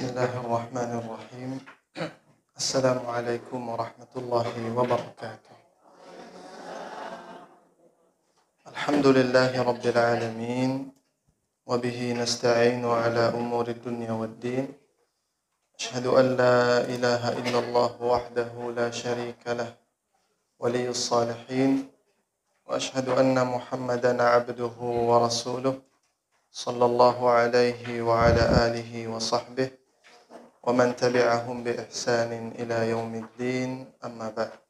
Bismillahirrahmanirrahim. Assalamualaikum warahmatullahi wabarakatuh. Alhamdulillahi rabbil alamin. Wabihi nasta'inu ala umuri dunya waddin. Ashhadu an la ilaha illallah wahdahu la sharika lah. Waliyus salihin. Wa ashhadu anna Muhammadan abduhu wa rasuluh. Sallallahu alaihi wa ala alihi wa sahbihi. ومن تبعهم بإحسان إلى يوم الدين أما بعد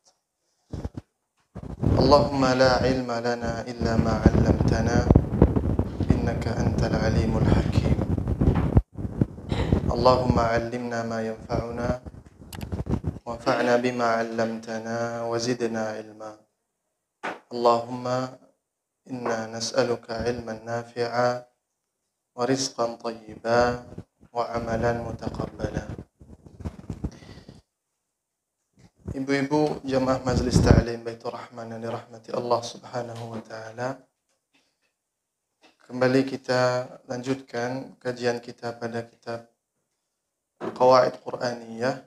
اللهم لا علم لنا إلا ما علمتنا إنك أنت العليم الحكيم اللهم علمنا ما ينفعنا وانفعنا بما علمتنا وزدنا علما اللهم إنا نسألك علما نافعا ورزقا طيبا وعملا متقبلا. Ibu-ibu jamaah Majelis Ta'lim Baitur Rahman yang dirahmati Allah Subhanahu wa taala. Kembali kita lanjutkan kajian kita pada kitab Qawaid Qur'aniyah.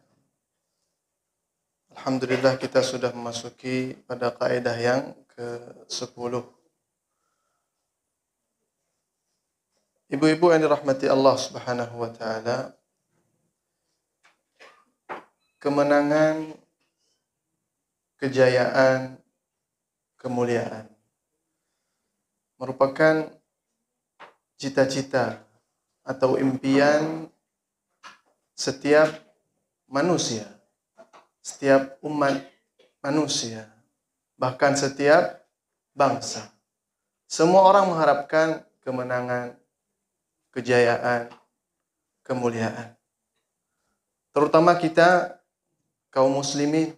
Alhamdulillah kita sudah memasuki pada kaidah yang ke-10. Ibu-ibu yang dirahmati Allah Subhanahu wa taala, kemenangan, kejayaan, kemuliaan merupakan cita-cita atau impian setiap manusia, setiap umat manusia, bahkan setiap bangsa. Semua orang mengharapkan kemenangan, kejayaan, kemuliaan. Terutama kita kaum muslimin,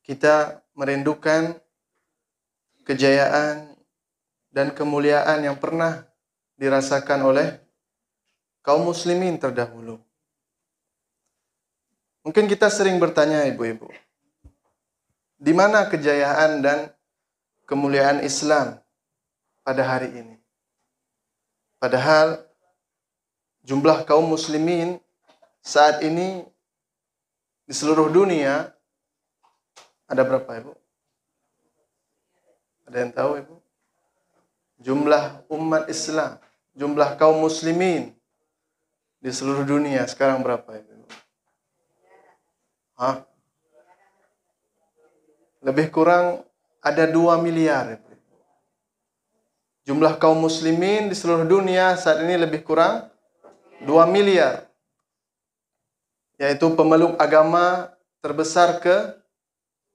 kita merindukan kejayaan dan kemuliaan yang pernah dirasakan oleh kaum muslimin terdahulu. Mungkin kita sering bertanya, ibu-ibu, di mana kejayaan dan kemuliaan Islam pada hari ini? Padahal jumlah kaum muslimin saat ini di seluruh dunia ada berapa, ibu? Ada yang tahu, ibu? Jumlah umat Islam, jumlah kaum muslimin di seluruh dunia sekarang berapa, ibu? Lebih kurang ada 2 miliar, ibu. Jumlah kaum muslimin di seluruh dunia saat ini lebih kurang 2 miliar. Yaitu pemeluk agama terbesar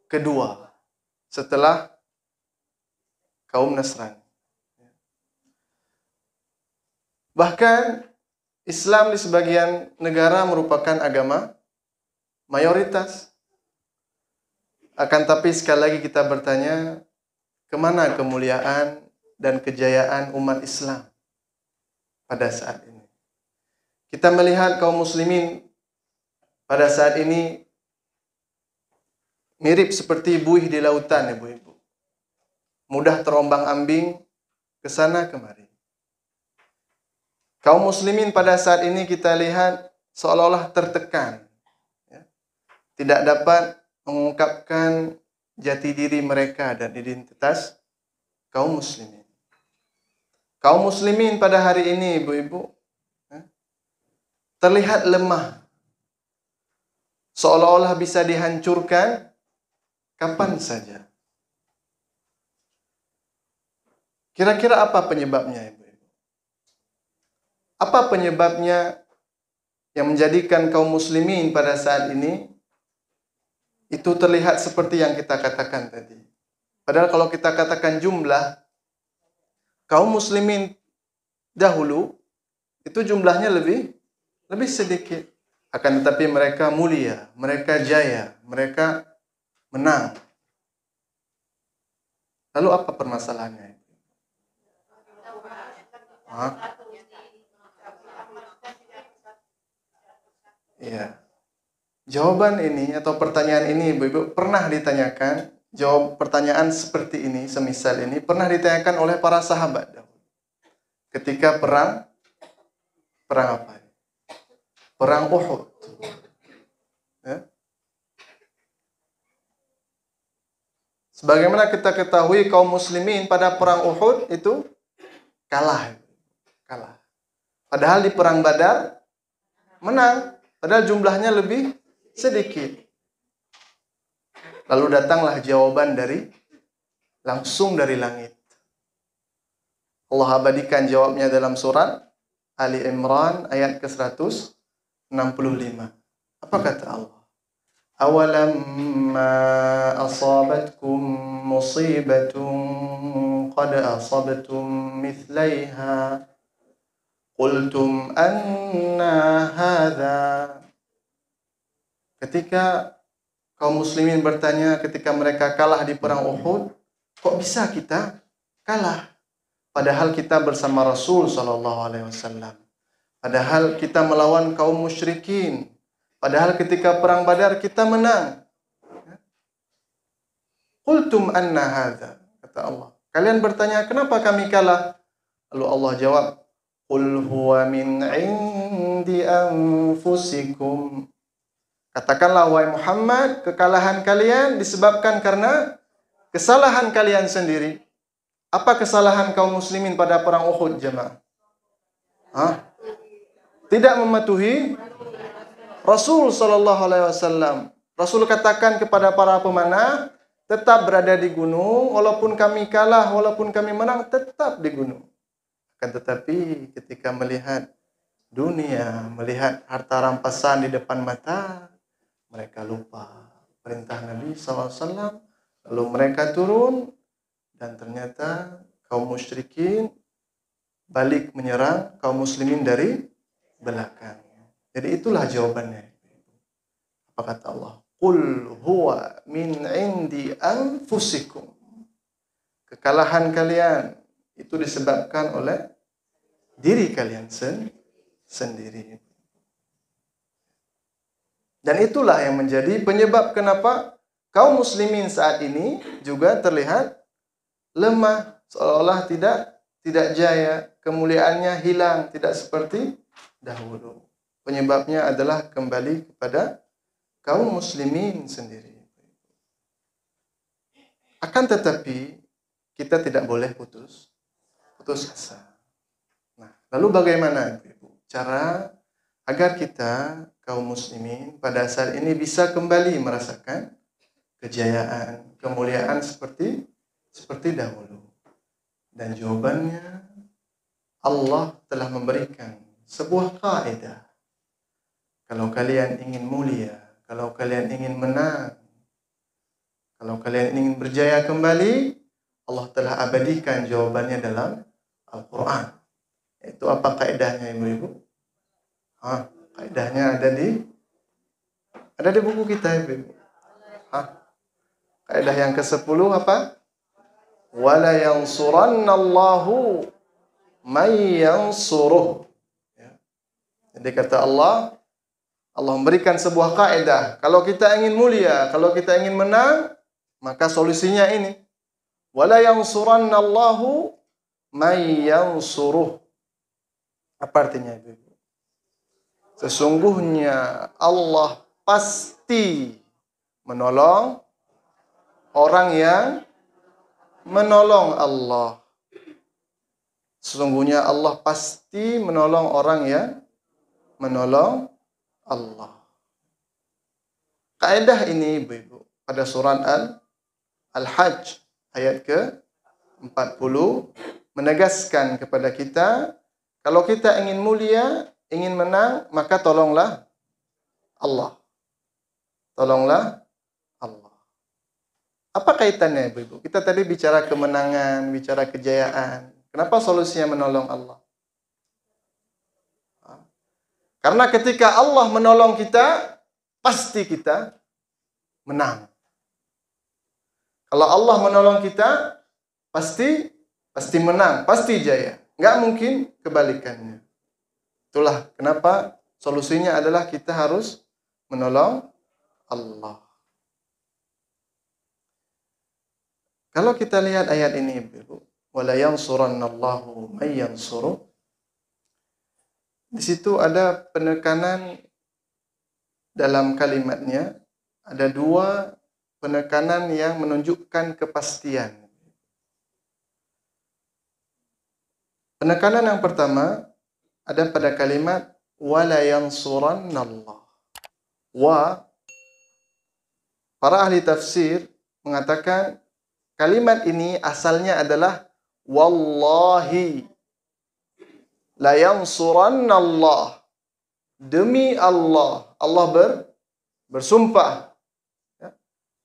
kedua setelah kaum Nasrani. Bahkan Islam di sebagian negara merupakan agama mayoritas. Akan tapi sekali lagi kita bertanya, kemana kemuliaan dan kejayaan umat Islam pada saat ini? Kita melihat kaum muslimin pada saat ini mirip seperti buih di lautan, ibu-ibu. Mudah terombang-ambing ke sana kemari. Kaum muslimin pada saat ini kita lihat seolah-olah tertekan. Tidak dapat mengungkapkan jati diri mereka dan identitas kaum muslimin. Kaum muslimin pada hari ini, ibu-ibu, terlihat lemah. Seolah-olah bisa dihancurkan kapan saja. Kira-kira apa penyebabnya, ibu-ibu? Apa penyebabnya yang menjadikan kaum muslimin pada saat ini itu terlihat seperti yang kita katakan tadi? Padahal kalau kita katakan jumlah, kaum muslimin dahulu itu jumlahnya lebih sedikit. Akan tetapi mereka mulia, mereka jaya, mereka menang. Lalu apa permasalahannya? Iya. Jawaban ini atau pertanyaan ini, ibu-ibu, pernah ditanyakan. Jawab pertanyaan seperti ini, semisal ini, pernah ditanyakan oleh para sahabat dahulu. Ketika perang apa? perang Uhud. Ya. Sebagaimana kita ketahui kaum muslimin pada perang Uhud itu kalah. Padahal di perang Badar menang. Padahal jumlahnya lebih sedikit. Lalu datanglah jawaban langsung dari langit. Allah abadikan jawabnya dalam surat Ali Imran ayat ke-165. Apa kata Allah? Awalamma asabatkum musibatun qad asabtum mithlaiha qultum anna hadha. Ketika kaum muslimin bertanya ketika mereka kalah di perang Uhud, kok bisa kita kalah? Padahal kita bersama Rasul sallallahu alaihi wasallam. Padahal kita melawan kaum musyrikin. Padahal ketika perang Badar kita menang. Qultum anna hadza, kata Allah. Kalian bertanya, kenapa kami kalah? Lalu Allah jawab, qul huwa min indi anfusikum. Katakanlah wahai Muhammad, kekalahan kalian disebabkan karena kesalahan kalian sendiri. Apa kesalahan kaum muslimin pada perang Uhud, jemaah? Tidak mematuhi Rasul sallallahu alaihi wasallam. Rasul katakan kepada para pemanah, tetap berada di gunung, walaupun kami kalah, walaupun kami menang, tetap di gunung. Akan tetapi ketika melihat dunia, melihat harta rampasan di depan mata, mereka lupa perintah Nabi sallallahu alaihi wasallam. Lalu mereka turun dan ternyata kaum musyrikin balik menyerang kaum muslimin dari belakang. Jadi itulah jawabannya. Apa kata Allah? Qul huwa min indi anfusikum. Kekalahan kalian itu disebabkan oleh diri kalian sendiri. Dan itulah yang menjadi penyebab kenapa kaum muslimin saat ini juga terlihat lemah, seolah-olah tidak jaya, kemuliaannya hilang, tidak seperti dahulu. Penyebabnya adalah kembali kepada kaum muslimin sendiri. Akan tetapi kita tidak boleh putus asa. Nah, lalu bagaimana Ibu? Cara agar kita kaum muslimin pada saat ini bisa kembali merasakan kejayaan, kemuliaan seperti dahulu. Dan jawabannya Allah telah memberikan sebuah kaidah. Kalau kalian ingin mulia, kalau kalian ingin menang, kalau kalian ingin berjaya kembali, Allah telah abadikan jawabannya dalam Al-Quran. Itu apa kaidahnya Ibu-Ibu? Kaidahnya ada di buku kita Ibu-Ibu. Kaidah yang ke-10 apa? Wala yansurannallahu may yansuruh. Jadi kata Allah memberikan sebuah kaidah. Kalau kita ingin mulia, kalau kita ingin menang, maka solusinya ini. Wala yansurannallahu may yansuruh. Apa artinya itu? Sesungguhnya Allah pasti menolong orang yang menolong Allah. Sesungguhnya Allah pasti menolong orang yang menolong Allah. Kaidah ini Ibu-Ibu pada surat Al-Hajj ayat ke-40 menegaskan kepada kita kalau kita ingin mulia, ingin menang, maka tolonglah Allah. Tolonglah Allah. Apa kaitannya Ibu-Ibu? Kita tadi bicara kemenangan, bicara kejayaan. Kenapa solusinya menolong Allah? Karena ketika Allah menolong kita, pasti kita menang. Kalau Allah menolong kita, pasti menang, pasti jaya. Nggak mungkin kebalikannya. Itulah kenapa solusinya adalah kita harus menolong Allah. Kalau kita lihat ayat ini, Ibu, wala yansurannallahu may yansuruh. Di situ ada penekanan dalam kalimatnya ada dua penekanan yang menunjukkan kepastian. Penekanan yang pertama ada pada kalimat wala yansurannallah. Wa, para ahli tafsir mengatakan kalimat ini asalnya adalah wallahi la yansurannallah. Demi Allah, Allah bersumpah, ya,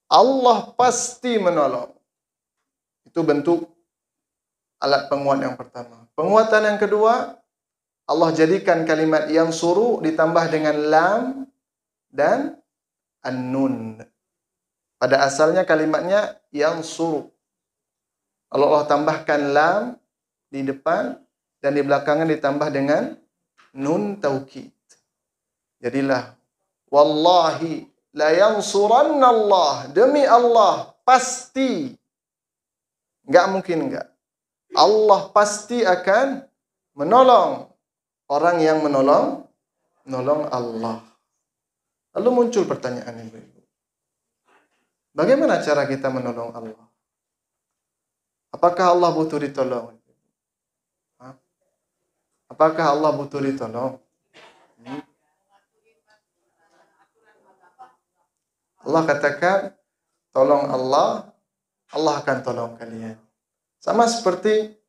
Allah pasti menolong. Itu bentuk alat penguat yang pertama. Penguatan yang kedua, Allah jadikan kalimat yang suru ditambah dengan lam dan an-nun. Pada asalnya kalimatnya yang suru. Kalau Allah tambahkan lam di depan dan di belakangnya ditambah dengan nun taukid. Jadilah wallahi la yansurannallah, demi Allah pasti, enggak mungkin enggak, Allah pasti akan menolong orang yang menolong Allah. Lalu muncul pertanyaan ibu-ibu, bagaimana cara kita menolong Allah? Apakah Allah butuh ditolong? Apakah Allah butuh ditolong? Allah katakan, tolong Allah, Allah akan tolong kalian. Sama seperti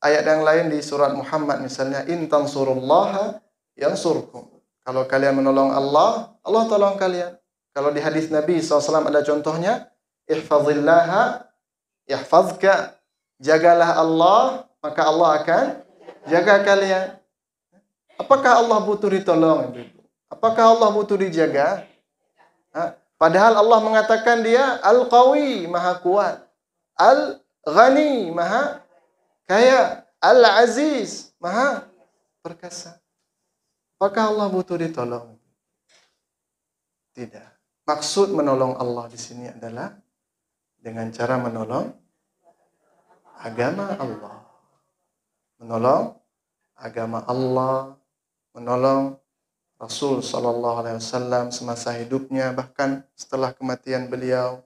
ayat yang lain di surat Muhammad misalnya, in tansurullaha yansurkum. Kalau kalian menolong Allah, Allah tolong kalian. Kalau di hadis Nabi SAW ada contohnya, ihfazillaha yahfazka. Jagalah Allah, maka Allah akan jaga kalian. Apakah Allah butuh ditolong? Apakah Allah butuh dijaga? Padahal Allah mengatakan dia Al-Qawi, maha kuat. Al-Ghani, maha kaya. Al-Aziz, maha perkasa. Apakah Allah butuh ditolong? Tidak. Maksud menolong Allah di sini adalah dengan cara menolong agama Allah. Menolong agama Allah, menolong Rasul sallallahu alaihi wasallam semasa hidupnya, bahkan setelah kematian beliau,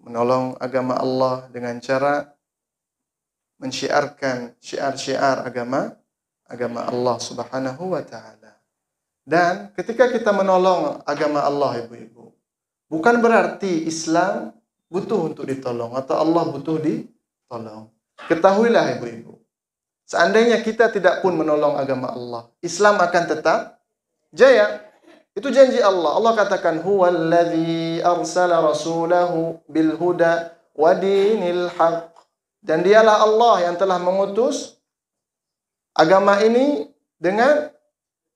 menolong agama Allah dengan cara mensyiarkan syiar-syiar agama Allah Subhanahu wa taala. Dan ketika kita menolong agama Allah, ibu-ibu, bukan berarti Islam butuh untuk ditolong atau Allah butuh ditolong. Ketahuilah ibu-ibu, seandainya kita tidak pun menolong agama Allah, Islam akan tetap jaya. Itu janji Allah. Allah katakan huwallazi arsala rasulahu bil huda wa dinil haq. Dan dialah Allah yang telah mengutus agama ini dengan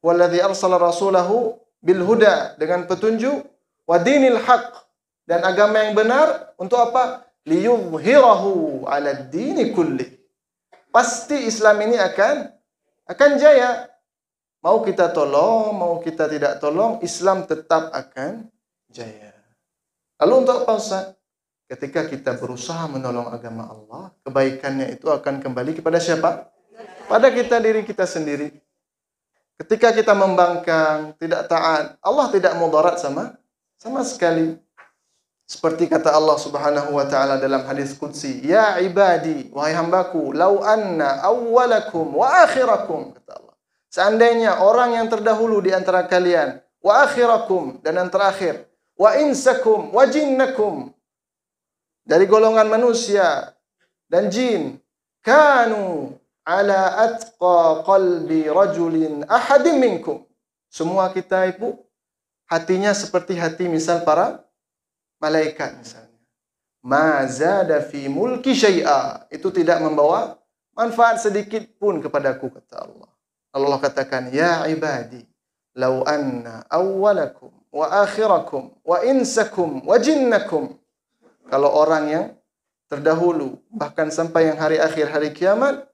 wallazi arsala rasulahu bil huda, dengan petunjuk, wa dinil haq, dan agama yang benar. Untuk apa? Liyuzhirahu 'ala ad-dini kulli. Pasti Islam ini akan jaya. Mau kita tolong, mau kita tidak tolong, Islam tetap akan jaya. Lalu untuk apa, Ustaz? Ketika kita berusaha menolong agama Allah, kebaikannya itu akan kembali kepada siapa? Pada kita, diri kita sendiri. Ketika kita membangkang, tidak taat, Allah tidak mudarat sama sekali. Seperti kata Allah Subhanahu wa taala dalam hadis qudsi, ya ibadi, wahai hambaku, lau anna awwalakum wa akhirakum, kata Allah. Seandainya orang yang terdahulu di antara kalian, wa akhirakum, dan yang terakhir, wa insakum wa jinnakum, dari golongan manusia dan jin, kanu ala atqa qalbi rajulin ahadim minkum. Semua kita ibu, hatinya seperti hati misal para malaikat misalnya. Ma zada fi mulki syai'a. Itu tidak membawa manfaat sedikit pun kepadaku, kata Allah. Allah katakan, ya ibadi, lau anna awwalakum wa akhirakum wa insakum wa jinnakum. Kalau orang yang terdahulu, bahkan sampai yang hari akhir, hari kiamat,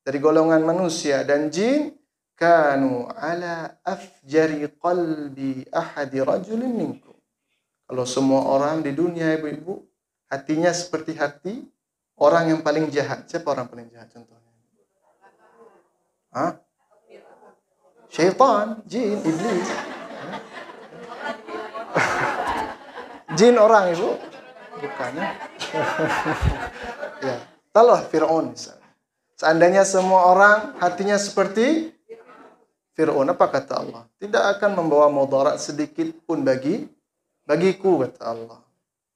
dari golongan manusia dan jin, kanu ala afjari qalbi ahadi rajulin minkum. Kalau semua orang di dunia, ibu-ibu, hatinya seperti hati orang yang paling jahat. Siapa orang paling jahat contohnya? Syaitan, jin, iblis. Jin orang, Ibu? Bukan, ya. Ya. Tahulah Fir'aun misalnya. Seandainya semua orang hatinya seperti Fir'aun, apa kata Allah? Tidak akan membawa mudarat sedikit pun bagiku, kata Allah.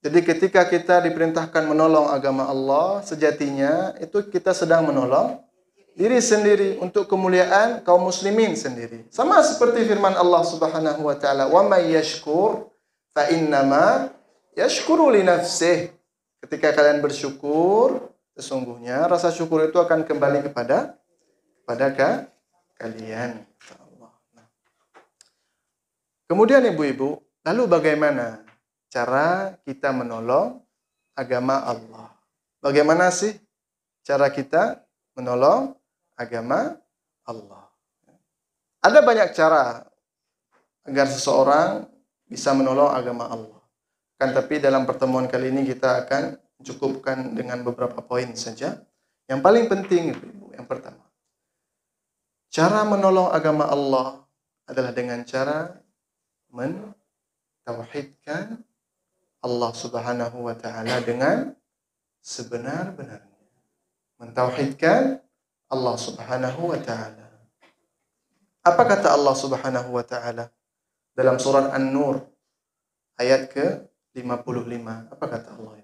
Jadi ketika kita diperintahkan menolong agama Allah, sejatinya itu kita sedang menolong diri sendiri untuk kemuliaan kaum muslimin sendiri. Sama seperti firman Allah Subhanahu wa taala, "Wa may yashkur fa innama yashkuru li nafsihi." Ketika kalian bersyukur, sesungguhnya rasa syukur itu akan kembali kepada kalian. Kemudian ibu-ibu, lalu bagaimana cara kita menolong agama Allah? Bagaimana sih cara kita menolong agama Allah? Ada banyak cara agar seseorang bisa menolong agama Allah. Kan tapi dalam pertemuan kali ini kita akan cukupkan dengan beberapa poin saja. Yang paling penting ibu-ibu, yang pertama, cara menolong agama Allah adalah dengan cara mentauhidkan Allah Subhanahu wa taala dengan sebenar-benarnya. Mentauhidkan Allah Subhanahu wa taala. Apa kata Allah Subhanahu wa taala dalam surat An-Nur ayat ke-55? Apa kata Allah?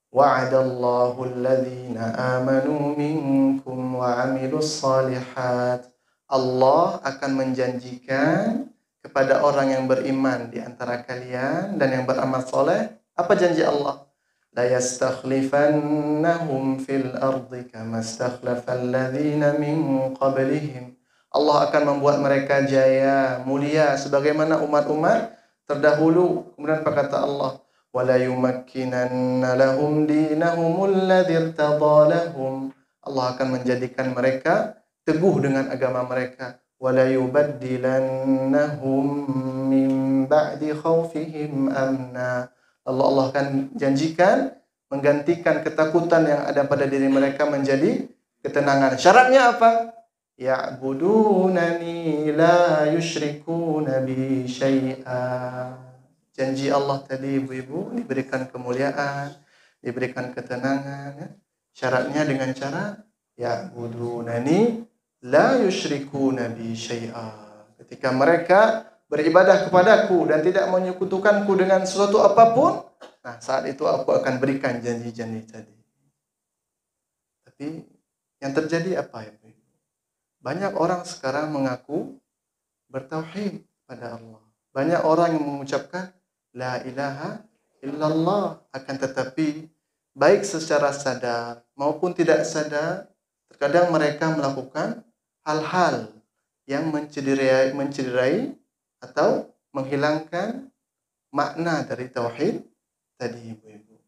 Wa'adallahu alladhina amanu minkum wa 'amilus shalihat. Allah akan menjanjikan kepada orang yang beriman di antara kalian dan yang beramal soleh. Apa janji Allah? La yastakhlifannahum fil ardi kama istakhlafal ladzina min qablihim. Allah akan membuat mereka jaya, mulia sebagaimana umat-umat terdahulu. Kemudian apa kata Allah? Wala yumakkinanna lahum dinahumul ladzi irtadha lahum. Allah akan menjadikan mereka teguh dengan agama mereka. Wala yubaddilannahum min ba'di khawfihim amna. Allah akan janjikan menggantikan ketakutan yang ada pada diri mereka menjadi ketenangan. Syaratnya apa? Ya'budunani la yusyrikuna bi syai'a. Janji Allah tadi ibu-ibu diberikan kemuliaan, diberikan ketenangan. Syaratnya dengan cara ya'budunani la yusyrikuna bi syai'a. Ketika mereka beribadah kepadaku dan tidak menyekutukanku dengan sesuatu apapun, nah saat itu aku akan berikan janji-janji tadi. Tapi yang terjadi apa ya? Banyak orang sekarang mengaku bertauhid pada Allah. Banyak orang yang mengucapkan la ilaha illallah, akan tetapi baik secara sadar maupun tidak sadar, terkadang mereka melakukan hal-hal yang mencederai atau menghilangkan makna dari tauhid tadi ibu-ibu.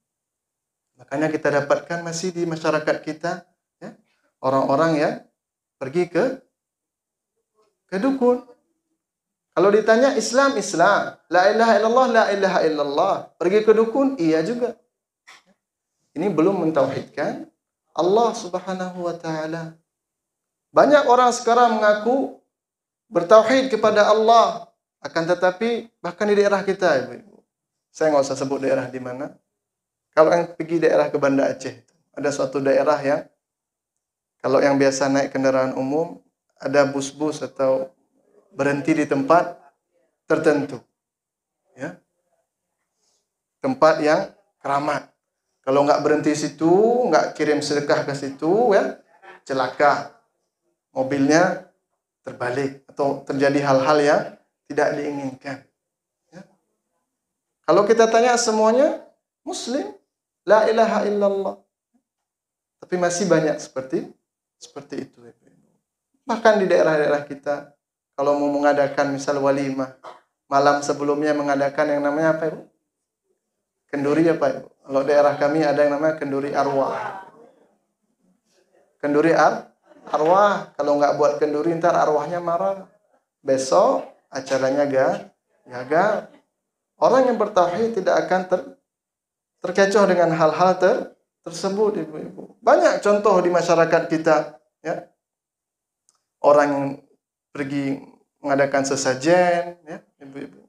Makanya kita dapatkan masih di masyarakat kita ya, orang-orang yang pergi ke dukun. Kalau ditanya Islam, la ilaha illallah, la ilaha illallah. Pergi ke dukun, iya juga. Ini belum mentauhidkan Allah Subhanahu wa taala. Banyak orang sekarang mengaku bertauhid kepada Allah, akan tetapi bahkan di daerah kita, ibu-ibu. Saya nggak usah sebut daerah di mana. Kalau yang pergi daerah ke Banda Aceh, ada suatu daerah yang kalau yang biasa naik kendaraan umum, ada bus-bus atau berhenti di tempat tertentu. Ya. Tempat yang keramat. Kalau nggak berhenti situ, nggak kirim sedekah ke situ, ya celaka. Mobilnya terbalik atau terjadi hal-hal yang tidak diinginkan. Ya. Kalau kita tanya semuanya Muslim, la ilaha illallah. Tapi masih banyak seperti itu. Bahkan di daerah-daerah kita, kalau mau mengadakan misal walimah, malam sebelumnya mengadakan yang namanya apa ibu? Kenduri apa ibu? Kalau daerah kami ada yang namanya kenduri arwah. Kenduri arwah. Kalau nggak buat kenduri ntar arwahnya marah. Besok acaranya gagal. Orang yang bertauhid tidak akan terkecoh dengan hal-hal tersebut ibu-ibu. Banyak contoh di masyarakat kita. Ya. Orang yang pergi mengadakan sesajen, ya, ibu-ibu.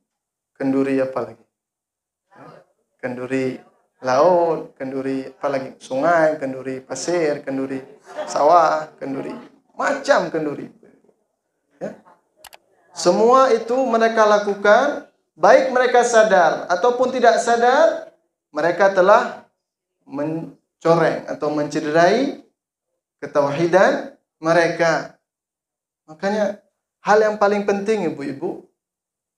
Kenduri apa lagi? Ya, kenduri laut, kenduri apa lagi? Sungai, kenduri pasir, kenduri sawah, kenduri macam kenduri. Ya. Semua itu mereka lakukan, baik mereka sadar ataupun tidak sadar, mereka telah mencoreng atau mencederai ketauhidan mereka. Makanya hal yang paling penting ibu-ibu,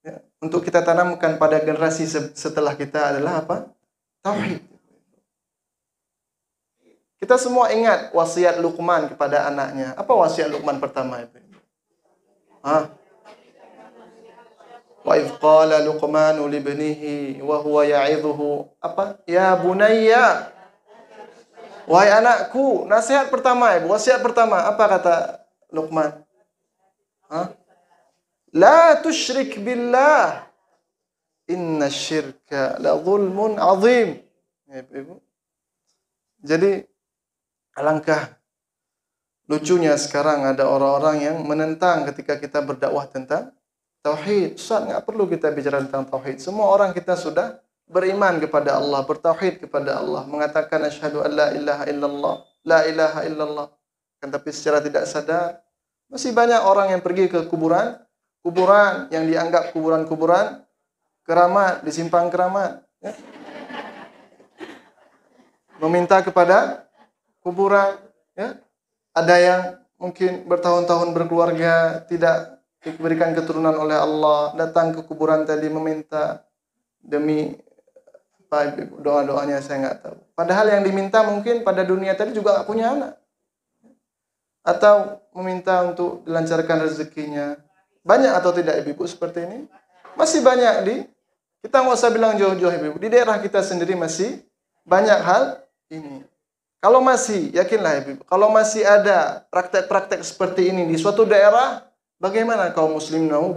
ya, untuk kita tanamkan pada generasi setelah kita adalah apa? Tauhid. Kita semua ingat wasiat Luqman kepada anaknya. Apa wasiat Luqman pertama itu? Wa idh qala Luqmanu libnihi wa huwa ya'idhuhu apa? Ya bunayya. Wahai anakku, nasihat pertama ibu, wasiat pertama apa kata Luqman? La tusyrik billah. Inna syirka la zulmun azim. Ibu. Jadi alangkah lucunya sekarang ada orang-orang yang menentang ketika kita berdakwah tentang tauhid. Ustaz, enggak perlu kita bicara tentang tauhid. Semua orang kita sudah beriman kepada Allah, bertauhid kepada Allah, mengatakan asyhadu an la ilaha illallah, la ilaha illallah. Kan tapi secara tidak sadar masih banyak orang yang pergi ke kuburan yang dianggap kuburan keramat, di simpang keramat, ya. Meminta kepada kuburan, ya. Ada yang mungkin bertahun-tahun berkeluarga tidak diberikan keturunan oleh Allah, datang ke kuburan tadi meminta demi apa doa-doanya saya nggak tahu. Padahal yang diminta mungkin pada dunia tadi juga nggak punya anak, atau meminta untuk dilancarkan rezekinya. Banyak atau tidak ibu-ibu seperti ini? Masih banyak kita nggak usah bilang jauh-jauh ibu-ibu. Di daerah kita sendiri masih banyak hal ini. Kalau masih, yakinlah ibu-ibu, kalau masih ada praktek-praktek seperti ini di suatu daerah, bagaimana kaum muslim mau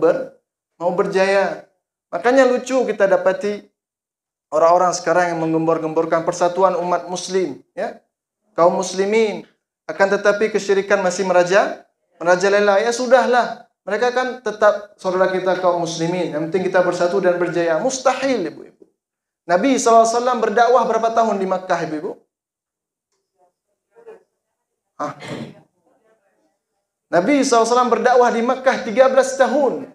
berjaya? Makanya lucu kita dapati orang-orang sekarang yang menggembor-gemborkan persatuan umat muslim, ya, kaum muslimin. Akan tetapi kesyirikan masih merajalela. Ya sudahlah, mereka kan tetap saudara kita kaum muslimin. Yang penting kita bersatu dan berjaya. Mustahil ibu-ibu. Nabi SAW berdakwah berapa tahun di Makkah ibu-ibu? Nabi SAW berdakwah di Makkah 13 tahun.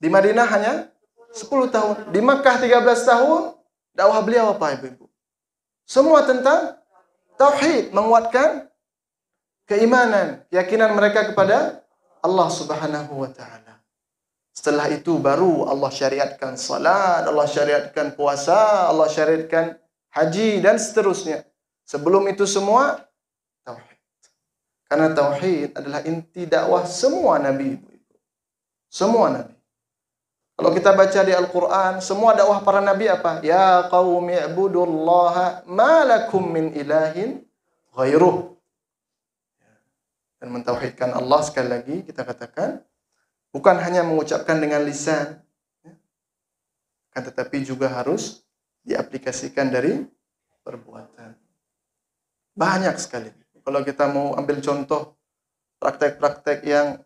Di Madinah hanya 10 tahun. Di Makkah 13 tahun, dakwah beliau apa ibu-ibu? Semua tentang tauhid, menguatkan keimanan, keyakinan mereka kepada Allah Subhanahu wa taala. Setelah itu baru Allah syariatkan salat, Allah syariatkan puasa, Allah syariatkan haji dan seterusnya. Sebelum itu semua tauhid. Karena tauhid adalah inti dakwah semua nabi. Semua nabi. Kalau kita baca di Al-Qur'an, semua dakwah para nabi apa? Ya qaumi ibudullaha ma lakum min ilahin ghairuh. Dan mentauhidkan Allah, sekali lagi kita katakan, bukan hanya mengucapkan dengan lisan, kan tetapi juga harus diaplikasikan dari perbuatan. Banyak sekali. Kalau kita mau ambil contoh praktek-praktek yang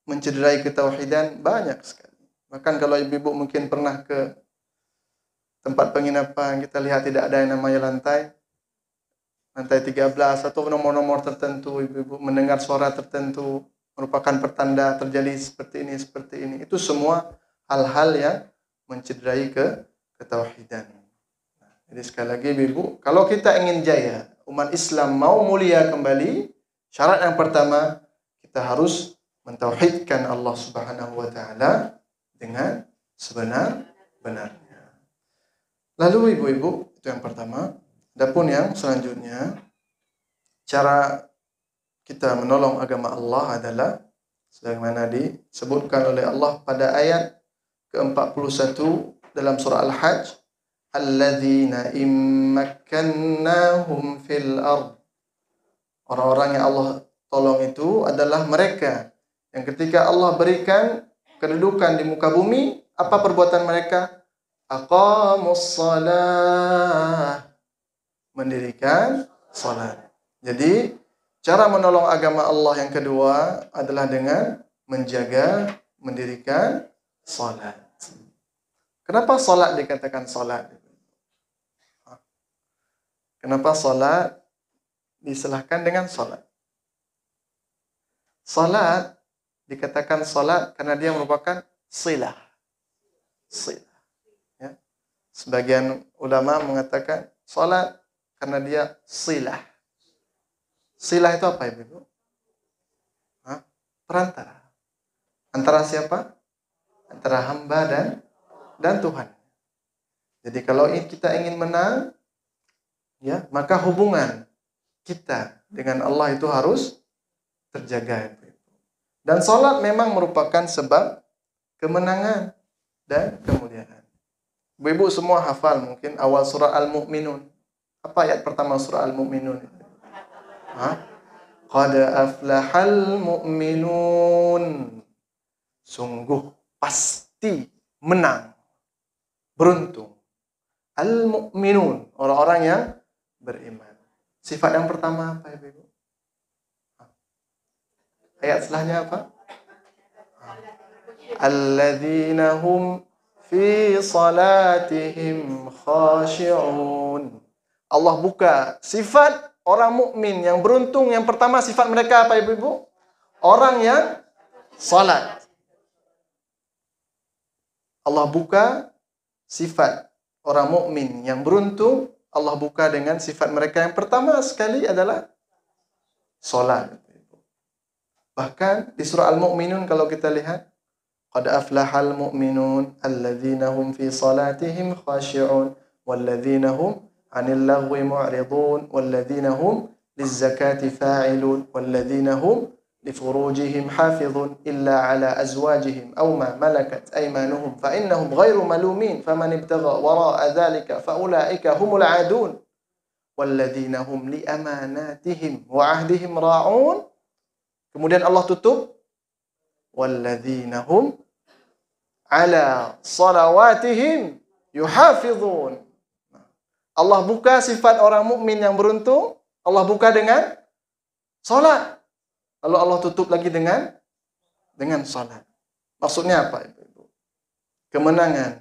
mencederai ketauhidan, banyak sekali. Bahkan kalau ibu-ibu mungkin pernah ke tempat penginapan, kita lihat tidak ada yang namanya lantai 13 atau nomor-nomor tertentu, ibu-ibu mendengar suara tertentu, merupakan pertanda terjadi seperti ini. Itu semua hal-hal yang mencederai ketauhidan. Jadi sekali lagi ibu-ibu, kalau kita ingin jaya, umat Islam mau mulia kembali, syarat yang pertama, kita harus mentauhidkan Allah Subhanahu wa taala dengan sebenar-benarnya. Lalu ibu-ibu, itu yang pertama. Adapun yang selanjutnya, cara kita menolong agama Allah adalah sebagaimana disebutkan oleh Allah pada ayat ke-41 dalam surah Al-Hajj, alladzina immakkannahum fil ard. Orang-orang yang Allah tolong itu adalah mereka yang ketika Allah berikan kedudukan di muka bumi, apa perbuatan mereka? Aqamus shalah, mendirikan salat. Jadi cara menolong agama Allah yang kedua adalah dengan menjaga mendirikan salat. Kenapa salat dikatakan salat? Kenapa salat disilahkan dengan salat? Salat dikatakan salat karena dia merupakan silah. Silah. Ya. Sebagian ulama mengatakan salat karena dia silah. Silah itu apa, Ibu? Perantara. Antara siapa? Antara hamba dan Tuhan. Jadi kalau kita ingin menang, ya, maka hubungan kita dengan Allah itu harus terjaga. Dan salat memang merupakan sebab kemenangan dan kemuliaan. Ibu semua hafal mungkin awal surah Al-Mu'minun. Apa ayat pertama surah Al-Mu'minun? Qad aflahal mu'minun. Sungguh pasti menang. Beruntung. Al-mu'minun, orang-orang yang beriman. Sifat yang pertama apa, Ibu? Ayat setelahnya apa? Alladzina hum fi salatihim khashi'un. Allah buka sifat orang mukmin yang beruntung. Yang pertama sifat mereka apa, Ibu? Orang yang salat. Allah buka sifat orang mukmin yang beruntung. Allah buka dengan sifat mereka yang pertama sekali adalah salat. Bahkan di surah Al-Mu'minun kalau kita lihat, qad aflahal mu'minun alladzina hum fi salatihim khashi'un walladzina hum 'anil lagwi mu'ridun walladzina hum lizzakati fa'ilun walladzina hum lifurujihim hafizun illa 'ala azwajihim aw ma malakat aymanuhum fa innahum ghairu malumin faman ibtagha wara'a dzalika fa ulaika humul 'adun walladzina hum li amanatihim wa 'ahdihim ra'un. Kemudian Allah tutup walladzina hum 'ala salawatihim yuhafizun. Allah buka sifat orang mukmin yang beruntung, Allah buka dengan salat. Lalu Allah tutup lagi dengan salat. Maksudnya apa, Ibu? Kemenangan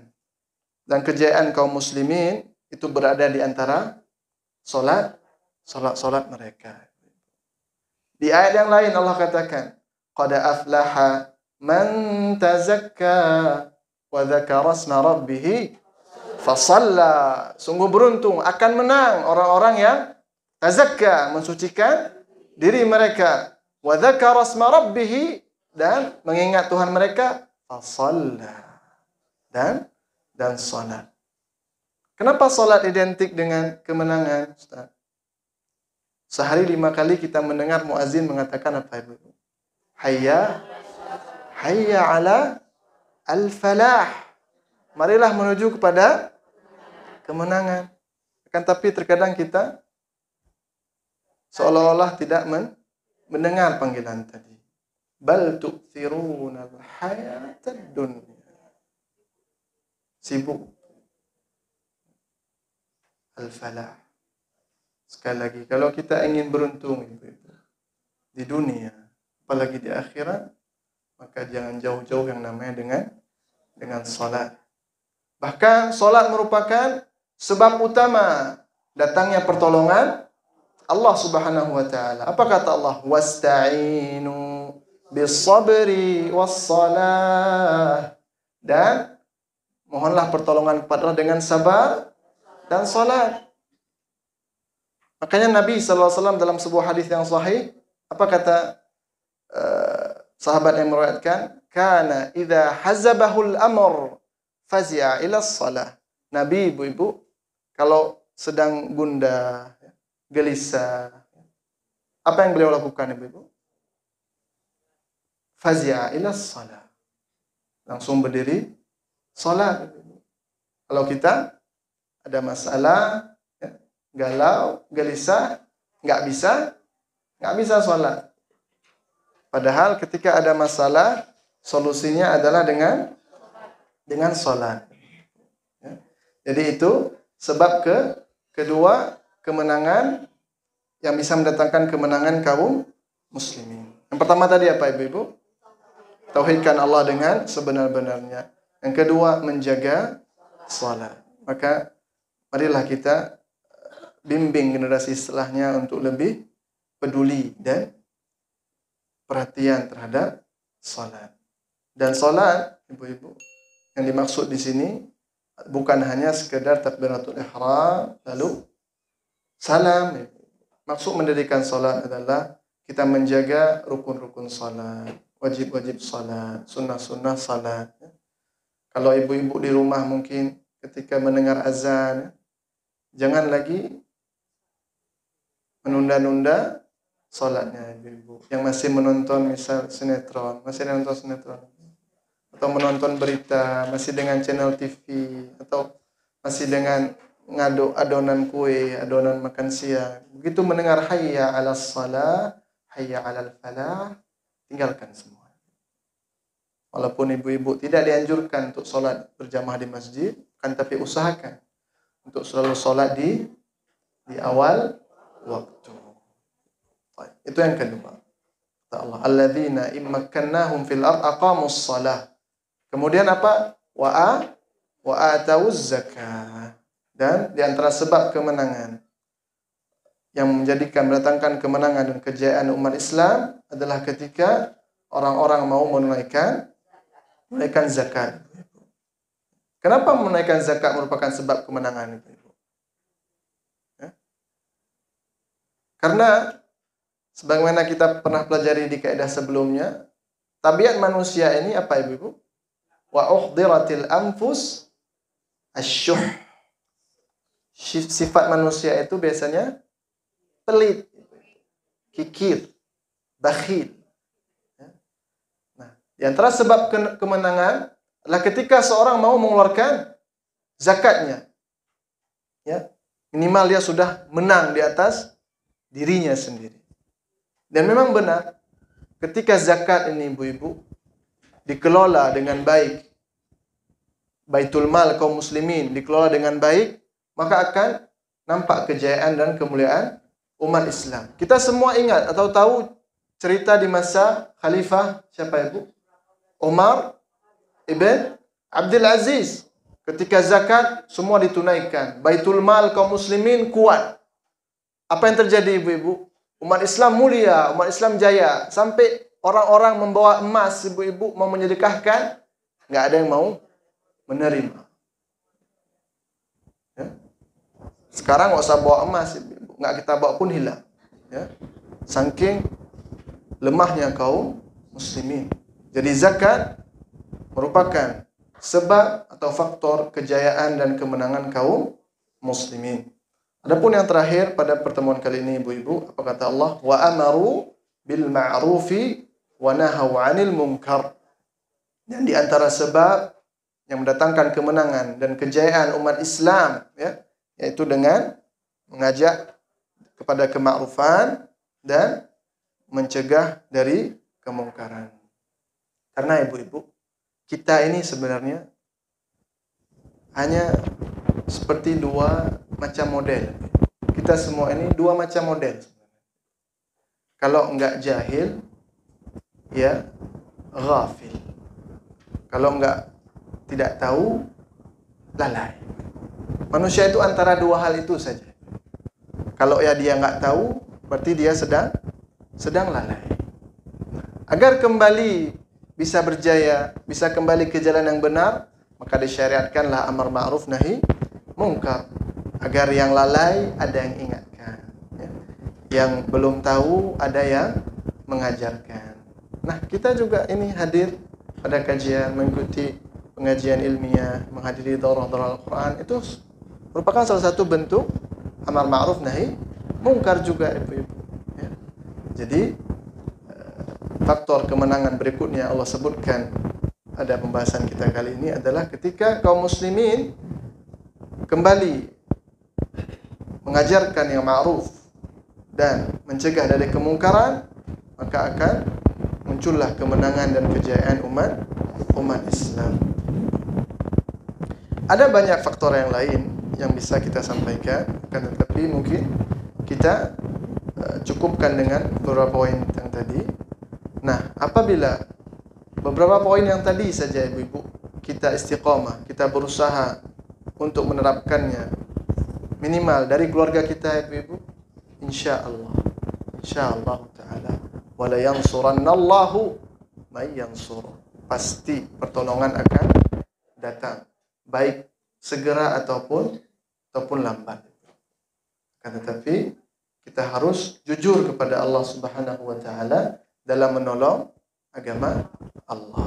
dan kejayaan kaum muslimin itu berada di antara salat mereka. Di ayat yang lain Allah katakan, qad aflaha man tazakka wa dzakara asma rabbih fasalla. Sungguh beruntung, akan menang orang-orang yang tazakka, mensucikan diri mereka, wa dzakara asma rabbih, dan mengingat Tuhan mereka, fasalla, dan salat. Kenapa salat identik dengan kemenangan, Ustaz? Sehari 5 kali kita mendengar muazin mengatakan apa, Ibu? Hayya ala al-falah. Marilah menuju kepada kemenangan. Akan tapi terkadang kita seolah-olah tidak mendengar panggilan tadi. Bal tu'thiruna al-hayatad dunya. Sibuk. Al-falah. Sekali lagi, kalau kita ingin beruntung di dunia, apalagi di akhirat, maka jangan jauh-jauh yang namanya dengan salat. Bahkan salat merupakan sebab utama datangnya pertolongan Allah Subhanahu wa taala. Apa kata Allah? Wasta'inu bis-sabri was-salah. Dan mohonlah pertolongan kepada Allah dengan sabar dan salat. Makanya Nabi SAW dalam sebuah hadis yang sahih, apa kata sahabat yang meriwayatkan? Kana idza hazabahul amr fazi'a ila shalah. Nabi, ibu-ibu, kalau sedang gundah, gelisah, apa yang beliau lakukan, ibu-ibu? Fazi'a ila shalah. Langsung berdiri salat. Kalau kita ada masalah, galau, gelisah, nggak bisa sholat. Padahal ketika ada masalah, solusinya adalah dengan sholat. Ya. Jadi itu sebab kedua kemenangan yang bisa mendatangkan kemenangan kaum muslimin. Yang pertama tadi apa, Ibu-ibu? Tauhidkan Allah dengan sebenar-benarnya. Yang kedua, menjaga salat. Maka marilah kita bimbing generasi setelahnya untuk lebih peduli dan perhatian terhadap salat. Dan salat, ibu-ibu, yang dimaksud di sini bukan hanya sekedar takbiratul ihram lalu salam. Maksud mendirikan salat adalah kita menjaga rukun-rukun salat, wajib-wajib salat, sunnah-sunnah salat. Kalau ibu-ibu di rumah mungkin ketika mendengar azan, jangan lagi menunda-nunda salatnya ibu-ibu. Yang masih menonton misal sinetron, atau menonton berita, masih dengan channel TV, atau masih dengan ngaduk adonan kue, adonan makan siang. Begitu mendengar hayya 'alas shalah, hayya 'alal falah, tinggalkan semua. Walaupun ibu-ibu tidak dianjurkan untuk solat berjamaah di masjid, kan tapi usahakan untuk selalu solat di awal waktu. Itu yang kedua. Kata Allah, alladzina immakkannahum fil ard aqamus shalah. Kemudian apa? Wa atawuz zakah. Dan di antara sebab kemenangan yang mendatangkan kemenangan dan kejayaan umat Islam adalah ketika orang-orang mau menunaikan zakat. Kenapa menunaikan zakat merupakan sebab kemenangan itu? Karena sebagaimana kita pernah pelajari di kaidah sebelumnya, tabiat manusia ini apa ibu-ibu? Wa uhdiratil anfus asyuh. Sifat manusia itu biasanya pelit, kikir, bakhil. Nah, di antara sebab kemenangan adalah ketika seorang mau mengeluarkan zakatnya. Ya, minimal dia sudah menang di atas dirinya sendiri. Dan memang benar, ketika zakat ini ibu-ibu dikelola dengan baik, Baitul Mal kaum muslimin dikelola dengan baik, maka akan nampak kejayaan dan kemuliaan umat Islam. Kita semua ingat atau tahu cerita di masa Khalifah siapa ibu? Umar ibn Abdul Aziz. Ketika zakat semua ditunaikan, Baitul Mal kaum muslimin kuat. Apa yang terjadi ibu-ibu? Umat Islam mulia, umat Islam jaya. Sampai orang-orang membawa emas, ibu-ibu mau menyedekahkan, nggak ada yang mau menerima. Ya. Sekarang nggak usah bawa emas, ibu-ibu. Nggak kita bawa pun hilang. Ya. Saking lemahnya kaum muslimin. Jadi zakat merupakan sebab atau faktor kejayaan dan kemenangan kaum muslimin. Adapun yang terakhir pada pertemuan kali ini ibu-ibu, apa kata Allah? Wa amaru bil ma'rufi wa nahaw 'anil munkar. Dan di antara sebab yang mendatangkan kemenangan dan kejayaan umat Islam, ya, yaitu dengan mengajak kepada kemakrufan dan mencegah dari kemungkaran. Karena ibu-ibu, kita ini sebenarnya hanya seperti dua macam model. Kita semua ini dua macam model. Kalau enggak jahil, ya ghafil. Kalau enggak tidak tahu, lalai. Manusia itu antara dua hal itu saja. Kalau ya dia enggak tahu, berarti dia sedang lalai. Agar kembali bisa berjaya, bisa kembali ke jalan yang benar, maka disyariatkanlah amar ma'ruf nahi mungkar. Agar yang lalai ada yang ingatkan, ya. Yang belum tahu ada yang mengajarkan. Nah, kita juga ini hadir pada kajian, mengikuti pengajian ilmiah, menghadiri daurah-daurah Al-Quran, itu merupakan salah satu bentuk amar ma'ruf nahi mungkar juga ibu-ibu. Ya. Jadi faktor kemenangan berikutnya Allah sebutkan pada pembahasan kita kali ini adalah ketika kaum muslimin kembali mengajarkan yang ma'ruf dan mencegah dari kemungkaran, maka akan muncullah kemenangan dan kejayaan umat Islam. Ada banyak faktor yang lain yang bisa kita sampaikan, tetapi mungkin kita cukupkan dengan beberapa poin yang tadi. Nah, apabila beberapa poin yang tadi saja ibu-ibu, kita istiqamah, kita berusaha untuk menerapkannya minimal dari keluarga kita ibu-ibu, insyaallah taala wala yansurannallahu may yansur, pasti pertolongan akan datang, baik segera ataupun lambat. Kan tetapi kita harus jujur kepada Allah Subhanahu wa taala dalam menolong agama Allah.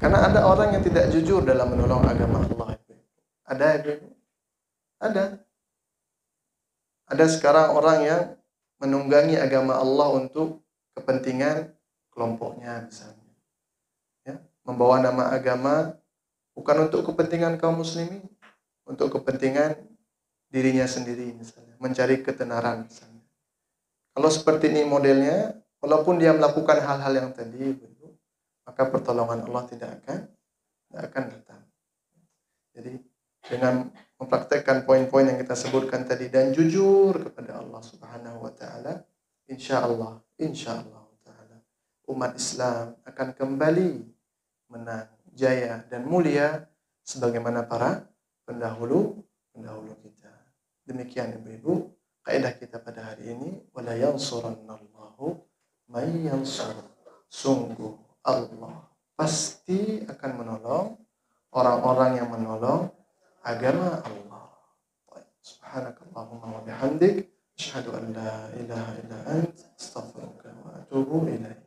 Karena ada orang yang tidak jujur dalam menolong agama Allah. Ada ibu? Ada. Ada sekarang orang yang menunggangi agama Allah untuk kepentingan kelompoknya misalnya. Ya, membawa nama agama bukan untuk kepentingan kaum muslimin, untuk kepentingan dirinya sendiri misalnya, mencari ketenaran misalnya. Kalau seperti ini modelnya, walaupun dia melakukan hal-hal yang tadi, maka pertolongan Allah tidak akan datang. Jadi dengan mempraktekkan poin-poin yang kita sebutkan tadi dan jujur kepada Allah Subhanahu wa taala, insyaallah taala umat Islam akan kembali menang, jaya dan mulia sebagaimana para pendahulu kita. Demikian ibu-ibu kaidah kita pada hari ini, wala yansurannallahu may yansur. Sungguh Allah pasti akan menolong orang-orang yang menolong agama Allah. Subhanakallahumma wa bihamdik, asyhadu an la ilaha illa anta, astaghfiruka wa atubu ilaik.